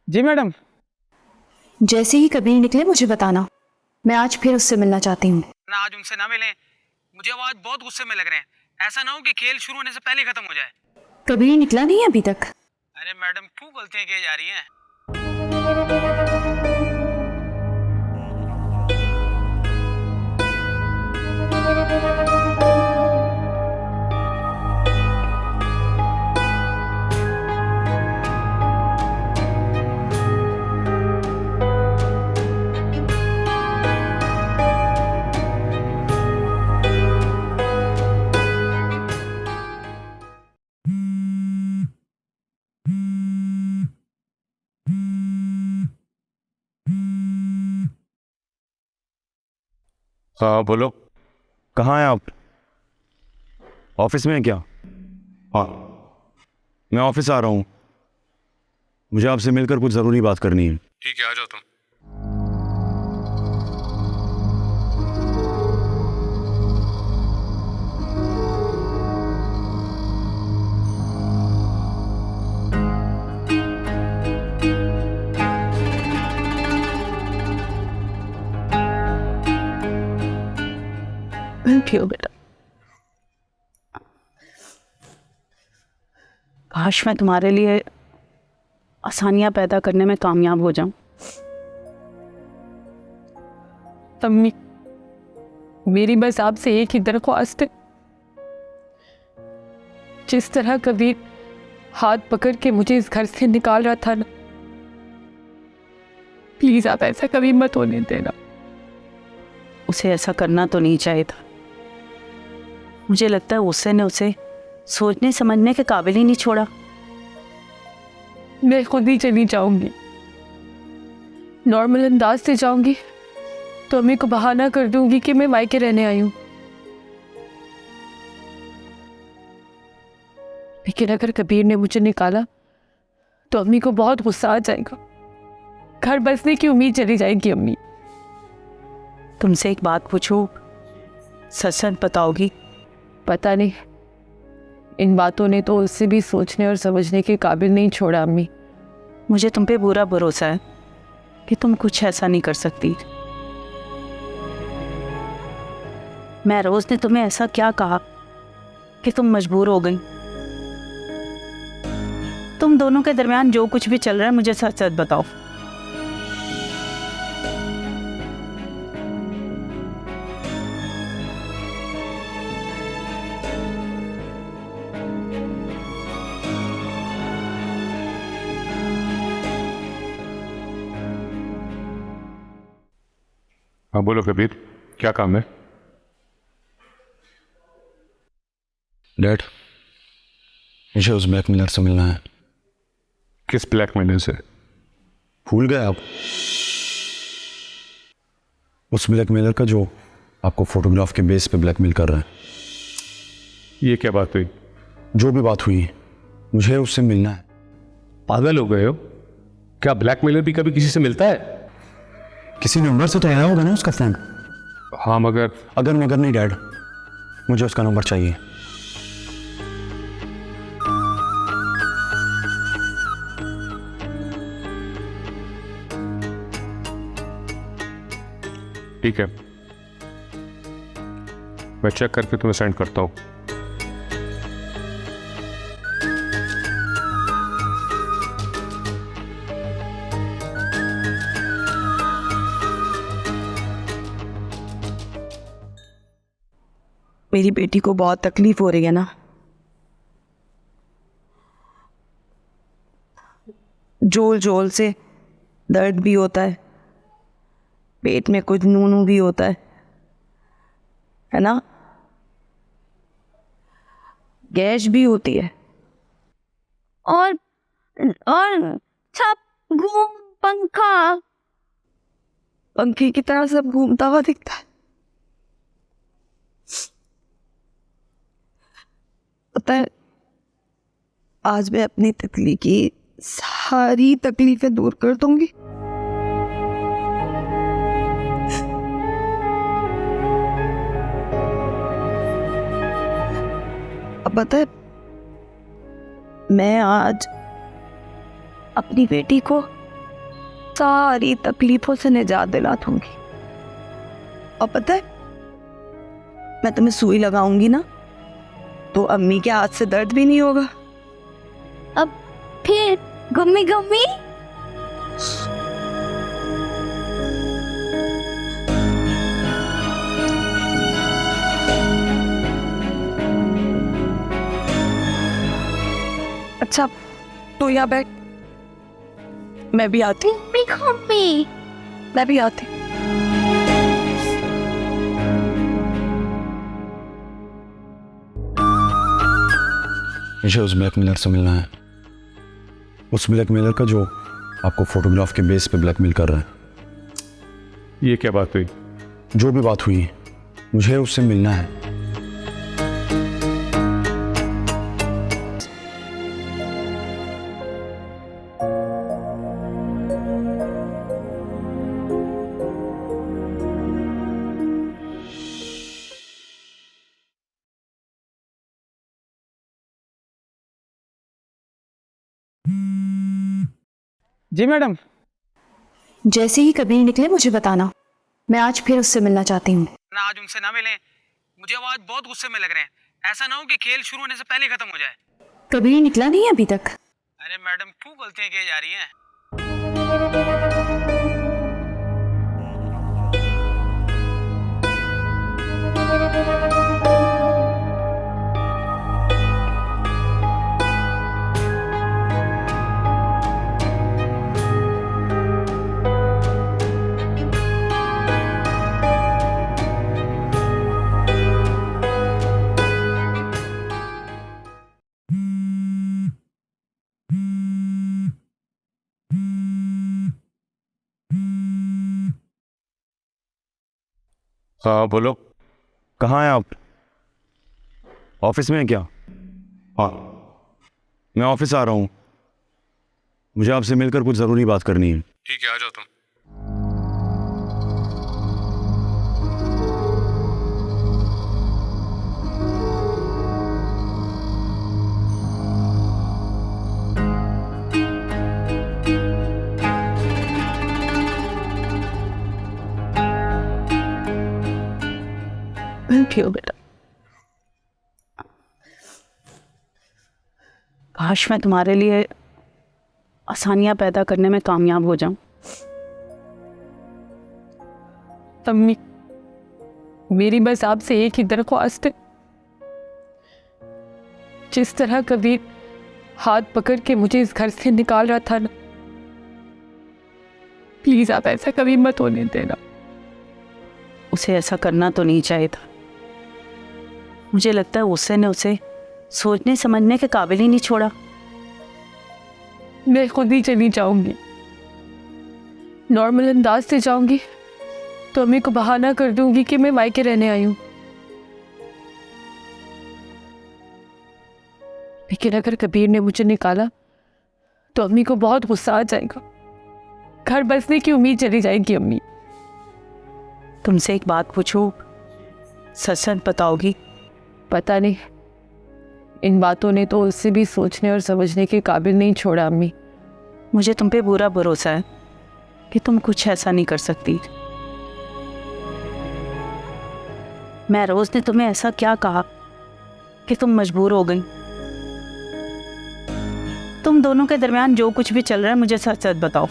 जी madam. जैसे ही कबीर निकले मुझे बताना, मैं आज फिर उससे मिलना चाहती हूँ। ना आज उनसे ना मिलें, मुझे वो आज बहुत गुस्से में लग रहे हैं। ऐसा ना हो कि खेल शुरू होने से पहले ही खत्म हो जाए। कबीर निकला नहीं है अभी तक? अरे मैडम क्यों गलतियां की जा रही हैं? हाँ बोलो। कहाँ हैं आप? ऑफिस में हैं क्या? हाँ मैं ऑफिस आ रहा हूँ, मुझे आपसे मिलकर कुछ ज़रूरी बात करनी है। ठीक है, आ जाओ तुम। क्यों बेटा? काश मैं तुम्हारे लिए आसानियां पैदा करने में कामयाब हो जाऊं। अम्मी, मेरी बस आपसे एक ही दरख्वास्त है। जिस तरह कबीर हाथ पकड़ के मुझे इस घर से निकाल रहा था ना, प्लीज आप ऐसा कभी मत होने देना। उसे ऐसा करना तो नहीं चाहिए था। मुझे लगता है गुस्से ने उसे सोचने समझने के काबिल ही नहीं छोड़ा। मैं खुद ही चली जाऊंगी, नॉर्मल अंदाज से जाऊंगी तो अम्मी को बहाना कर दूंगी कि मैं मायके रहने आई हूं। लेकिन अगर कबीर ने मुझे निकाला तो अम्मी को बहुत गुस्सा आ जाएगा, घर बसने की उम्मीद चली जाएगी। अम्मी, तुमसे एक बात पूछूं, सच सच बताओगी? पता नहीं, इन बातों ने तो उससे भी सोचने और समझने के काबिल नहीं छोड़ा। अम्मी, मुझे तुम पे पूरा भरोसा है कि तुम कुछ ऐसा नहीं कर सकती। मैं रोज ने तुम्हें ऐसा क्या कहा कि तुम मजबूर हो गई? तुम दोनों के दरमियान जो कुछ भी चल रहा है मुझे सच सच बताओ। हाँ बोलो कबीर, क्या काम है? डैड, मुझे उस ब्लैकमेलर से मिलना है। किस ब्लैकमेलर से? भूल गए आप? उस ब्लैकमेलर का जो आपको फोटोग्राफ के बेस पे ब्लैकमेल कर रहा है। ये क्या बात हुई? जो भी बात हुई, मुझे उससे मिलना है। पागल हो गए हो क्या? ब्लैकमेलर भी कभी किसी से मिलता है? किसी नंबर से तो आया होगा ना उसका फोन। हाँ मगर अगर मगर नहीं डैड, मुझे उसका नंबर चाहिए। ठीक है, मैं चेक करके तुम्हें सेंड करता हूँ। मेरी बेटी को बहुत तकलीफ हो रही है ना। जोल जोल से दर्द भी होता है, पेट में कुछ नूनू भी होता है ना, गैस भी होती है और छप घूम पंखा पंखे की तरह सब घूमता हुआ दिखता है। पता है, आज मैं अपनी तितली की सारी तकलीफें दूर कर दूंगी। अब पता है, मैं आज अपनी बेटी को सारी तकलीफों से निजात दिला दूंगी। और पता है, मैं तुम्हें सुई लगाऊंगी ना तो अम्मी के हाथ से दर्द भी नहीं होगा। अब फिर गम्मी गम्मी अच्छा तो यहाँ बैठ, मैं भी आती। गम्मी मैं भी आती। मुझे उस ब्लैकमेलर से मिलना है, उस ब्लैकमेलर का जो आपको फोटोग्राफ के बेस पे ब्लैकमेल कर रहा है। ये क्या बात हुई? जो भी बात हुई, मुझे उससे मिलना है। जी मैडम। जैसे ही कबीर निकले मुझे बताना, मैं आज फिर उससे मिलना चाहती हूँ। ना आज उनसे ना मिलें, मुझे वो आज बहुत गुस्से में लग रहे हैं। ऐसा ना हो कि खेल शुरू होने से पहले खत्म हो जाए। कबीर निकला नहीं है अभी तक? अरे मैडम, क्यों गलतियां की जा रही हैं? हाँ बोलो। कहाँ हैं आप? ऑफिस में हैं क्या? हाँ, मैं ऑफिस आ रहा हूँ। मुझे आपसे मिलकर कुछ ज़रूरी बात करनी है। ठीक है, आ जाओ तुम। पियो बेटा। काश मैं तुम्हारे लिए आसानियां पैदा करने में कामयाब हो जाऊं। अम्मी, मेरी बस आपसे एक ही दरख्वास्त है, जिस तरह कबीर हाथ पकड़ के मुझे इस घर से निकाल रहा था ना, प्लीज आप ऐसा कभी मत होने देना। उसे ऐसा करना तो नहीं चाहिए था। मुझे लगता है उससे ने उसे सोचने समझने के काबिल ही नहीं छोड़ा। मैं खुद ही चली जाऊंगी, नॉर्मल अंदाज से जाऊंगी तो अम्मी को बहाना कर दूंगी कि मैं मायके रहने आई हूं। लेकिन अगर कबीर ने मुझे निकाला तो अम्मी को बहुत गुस्सा आ जाएगा, घर बसने की उम्मीद चली जाएगी। अम्मी, तुमसे एक बात पूछूं, सच सच बताओगी? पता नहीं, इन बातों ने तो उससे भी सोचने और समझने के काबिल नहीं छोड़ा। अम्मी, मुझे तुम पे पूरा भरोसा है कि तुम कुछ ऐसा नहीं कर सकती। मैं रोज ने तुम्हें ऐसा क्या कहा कि तुम मजबूर हो गई? तुम दोनों के दरमियान जो कुछ भी चल रहा है, मुझे सच सच बताओ।